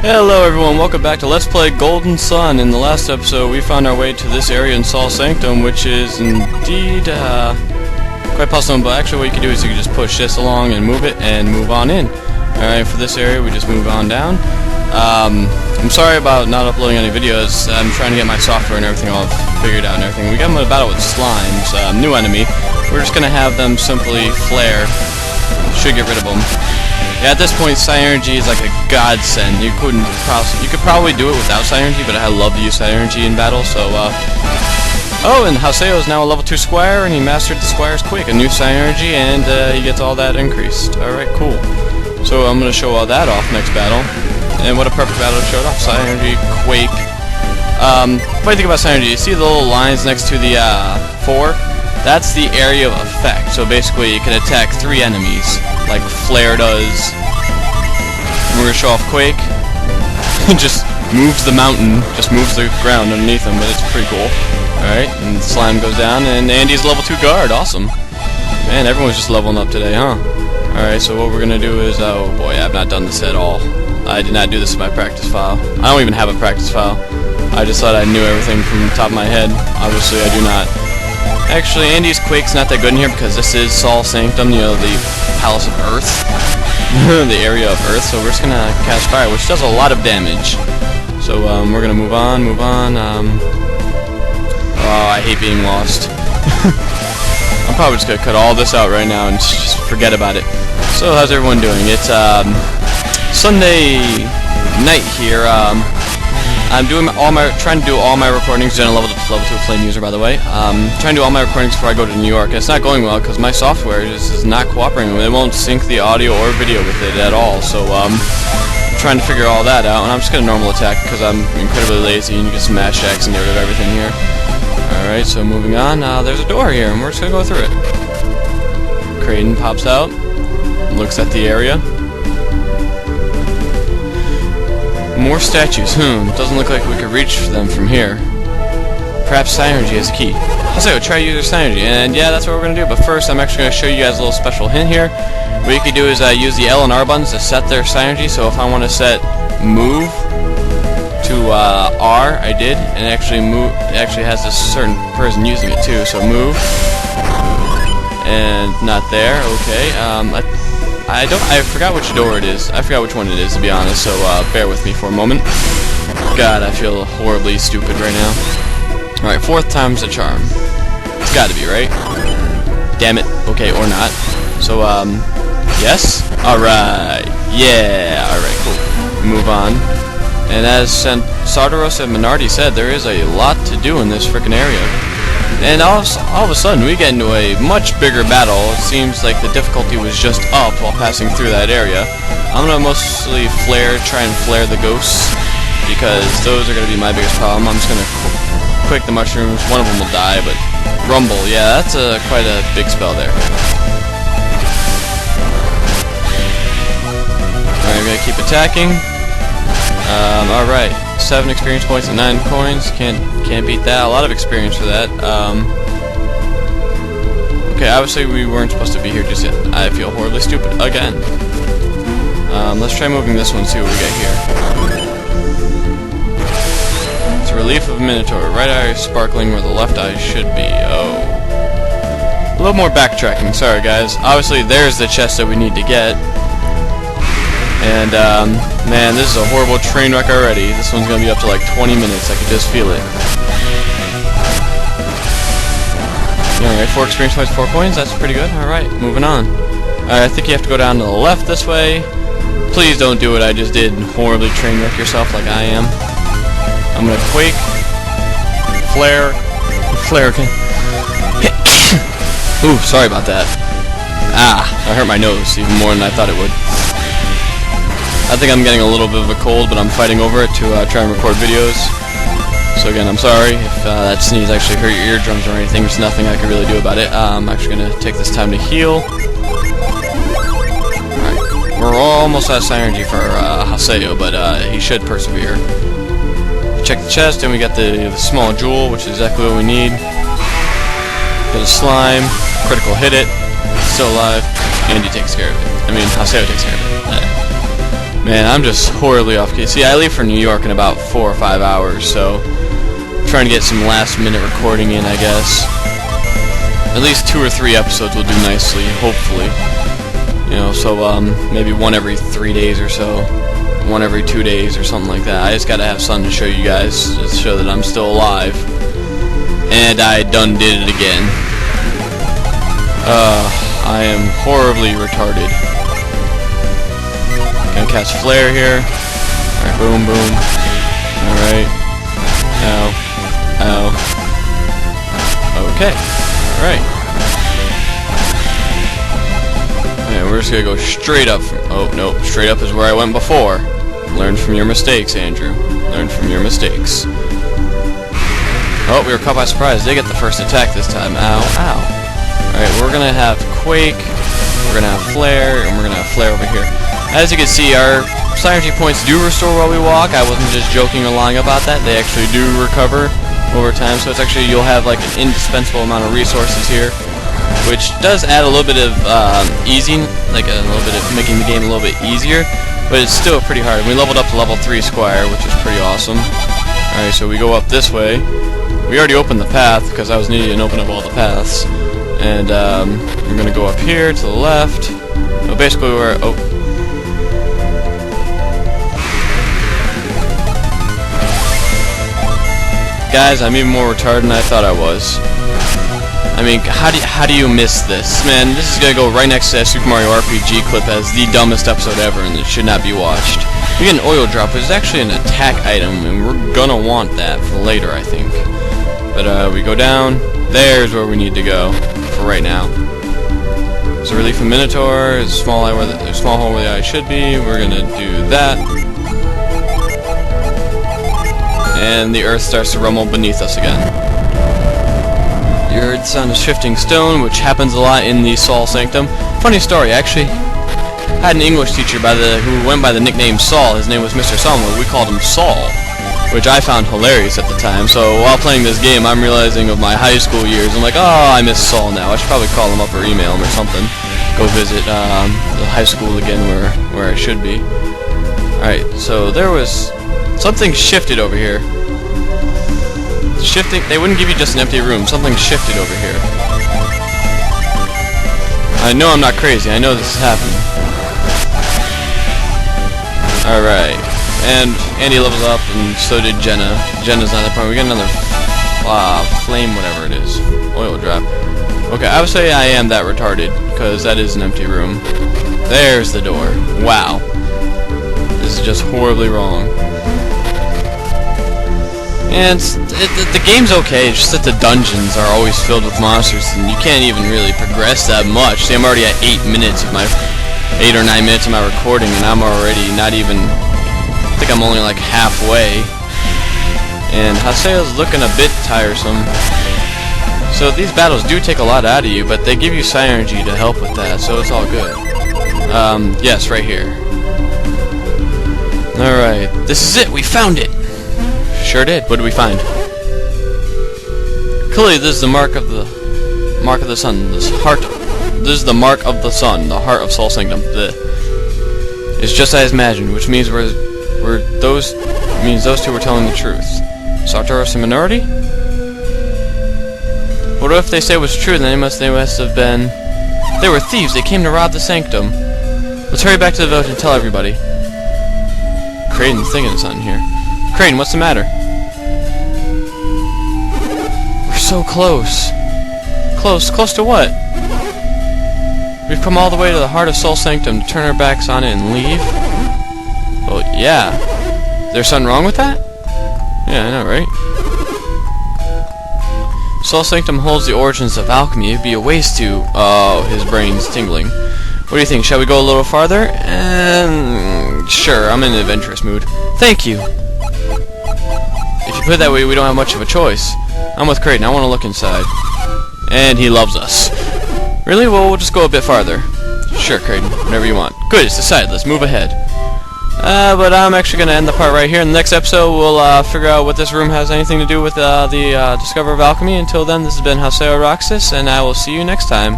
Hello everyone, welcome back to Let's Play Golden Sun. In the last episode we found our way to this area in Sanctum, which is indeed quite possible, but actually what you can do is you can just push this along and move it and move on in. Alright, for this area we just move on down. I'm sorry about not uploading any videos. I'm trying to get my software and everything all figured out and everything. We got them in a battle with slimes, new enemy. We're just going to have them simply flare. Should get rid of them. Yeah, at this point, Synergy is like a godsend. You could probably do it without Synergy, but I love to use Synergy in battle, so, oh, and Haseo is now a level 2 Squire, and he mastered the Squire's Quake, a new Synergy, and, he gets all that increased. Alright, cool. So, I'm gonna show all that off next battle. And what a perfect battle to show it off. Synergy, Quake. What do you think about Synergy? You see the little lines next to the, 4? That's the area of effect. So basically you can attack 3 enemies, like Flare does. And we're gonna show off Quake. Just moves the mountain, just moves the ground underneath him, but it's pretty cool. Alright, and Slime goes down, and Andy's level 2 guard, awesome. Man, everyone's just leveling up today, huh? Alright, so what we're gonna do is, oh boy, I've not done this at all. I did not do this in my practice file. I don't even have a practice file. I just thought I knew everything from the top of my head. Obviously I do not. Actually, Andy's Quake's not that good in here because this is Sanctum, you know, the Palace of Earth. The area of Earth, so we're just gonna cast Fire, which does a lot of damage. So, we're gonna move on, oh, I hate being lost. I'm probably just gonna cut all this out right now and just forget about it. So, how's everyone doing? It's, Sunday night here. I'm doing trying to do all my recordings. Doing a level 2 flame user, by the way. Trying to do all my recordings before I go to New York. And it's not going well because my software just is not cooperating. It won't sync the audio or video with it at all. So I'm trying to figure all that out. And I'm just gonna normal attack because I'm incredibly lazy. And you can smash X and get rid of everything here. All right. So moving on. There's a door here, and we're just gonna go through it. Kraden pops out, looks at the area. More statues, doesn't look like we could reach them from here. Perhaps Synergy is the key. So, try to use your Synergy, and yeah, that's what we're going to do, but first I'm actually going to show you guys a little special hint here. What you can do is use the L and R buttons to set their Synergy, so if I want to set move to R, I did, and it actually has a certain person using it too, so move, and not there, okay, I forgot which door it is. I forgot which one it is, to be honest, so bear with me for a moment. God, I feel horribly stupid right now. Alright, 4th time's a charm. It's gotta be, right? Damn it. Okay, or not. So, yes? Alright. Yeah, alright, cool. Move on. And as Sardaros and Minardi said, there is a lot to do in this frickin' area. And all of a sudden, we get into a much bigger battle. It seems like the difficulty was just up while passing through that area. I'm going to mostly try and flare the ghosts, because those are going to be my biggest problem. I'm just going to quick the mushrooms. One of them will die, but Rumble, yeah, that's quite a big spell there. Alright, I'm going to keep attacking. Alright. 7 experience points and 9 coins. Can't beat that. A lot of experience for that. Okay, obviously we weren't supposed to be here just yet. I feel horribly stupid again. Let's try moving this one, see what we get here. It's a relief of Minotaur. Right eye sparkling where the left eye should be. Oh. A little more backtracking. Sorry, guys. Obviously, there's the chest that we need to get. And, man, this is a horrible train wreck already. This one's gonna be up to like 20 minutes. I can just feel it. Alright, 4 experience points, 4 coins. That's pretty good. Alright, moving on. I think you have to go down to the left this way. Please don't do what I just did and horribly train wreck yourself like I am. I'm gonna Quake. Flare. Flare again. Ooh, sorry about that. Ah, I hurt my nose even more than I thought it would. I think I'm getting a little bit of a cold, but I'm fighting over it to try and record videos. So again, I'm sorry if that sneeze actually hurt your eardrums or anything. There's nothing I can really do about it. I'm actually going to take this time to heal. Alright, we're almost out of Synergy for Haseo, but he should persevere. Check the chest, and we got the small jewel, which is exactly what we need. Get a slime, critical hit it, still alive, Andy takes care of it. I mean, Haseo takes care of it. Man, I'm just horribly off key. See, I leave for New York in about 4 or 5 hours, so I'm trying to get some last-minute recording in, I guess. At least 2 or 3 episodes will do nicely, hopefully. You know, so maybe one every 3 days or so, one every 2 days or something like that. I just gotta have something to show you guys, to show that I'm still alive. And I done did it again. I am horribly retarded. Gonna cast flare here. Alright, boom, boom. Alright. Ow. Ow. Okay. Alright. And we're just gonna go straight up from, oh, no. Straight up is where I went before. Learn from your mistakes, Andrew. Learn from your mistakes. Oh, we were caught by surprise. They get the first attack this time. Ow, ow. Alright, we're gonna have Quake, we're gonna have Flare, and we're gonna have Flare over here. As you can see, our synergy points do restore while we walk. I wasn't just joking or lying about that. They actually do recover over time, so it's actually, you'll have like an indispensable amount of resources here, which does add a little bit of easing, like a little bit of making the game a little bit easier, but it's still pretty hard. We leveled up to level 3 Squire, which is pretty awesome. Alright, so we go up this way. We already opened the path, because I was needing to open up all the paths. And we're going to go up here to the left. Well, basically we're, oh. Guys, I'm even more retarded than I thought I was. I mean, how do you miss this? Man, this is going to go right next to that Super Mario RPG clip as the dumbest episode ever, and it should not be watched. We get an oil drop, which is actually an attack item, and we're going to want that for later, I think. But we go down. There's where we need to go for right now. So relief from Minotaur, is small eye where the small hole where the eye should be. We're going to do that. And the earth starts to rumble beneath us again. You heard the sound of shifting stone, which happens a lot in the Saul Sanctum. Funny story, I actually had an English teacher who went by the nickname Saul. His name was Mr. Solomon. We called him Saul, which I found hilarious at the time. So while playing this game, I'm realizing of my high school years. I'm like, oh, I miss Saul now. I should probably call him up or email him or something. Go visit the high school again where I should be. Alright, so there was... something shifted over here. Shifting, they wouldn't give you just an empty room. Something shifted over here. I know I'm not crazy. I know this is happening. Alright. And Andy levels up, and so did Jenna. Jenna's not that point. We get another flame, whatever it is. Oil drop. Okay, I would say I am that retarded, because that is an empty room. There's the door. Wow. This is just horribly wrong. And the game's okay, it's just that the dungeons are always filled with monsters, and you can't even really progress that much. See, I'm already at 8 minutes of my... 8 or 9 minutes of my recording, and I'm already not even... I think I'm only like halfway. And Haseo's looking a bit tiresome. So these battles do take a lot out of you, but they give you synergy to help with that, so it's all good. Yes, right here. Alright, this is it, we found it! Sure did. What did we find? Clearly, this is the mark of the sun. This is the mark of the sun, the heart of Saul Sanctum. It's just as I imagined, which means those two were telling the truth. Sartoris a minority? What if they say it was true? Then they must have been. They were thieves. They came to rob the sanctum. Let's hurry back to the village and tell everybody. Kraden's thinking something here. Kraden, what's the matter? We're so close. Close to what? We've come all the way to the heart of Saul Sanctum to turn our backs on it and leave? Well, yeah. There's something wrong with that? Yeah, I know, right? Saul Sanctum holds the origins of alchemy. It'd be a waste to... Oh, his brain's tingling. What do you think? Shall we go a little farther? Sure, I'm in an adventurous mood. Thank you. If you put it that way, we don't have much of a choice. I'm with Kraden. I want to look inside. And he loves us. Really? Well, we'll just go a bit farther. Sure, Kraden. Whatever you want. Good, it's decided. Let's move ahead. But I'm actually going to end the part right here. In the next episode, we'll figure out what this room has anything to do with the Discover of Alchemy. Until then, this has been Haseo Roxas, and I will see you next time.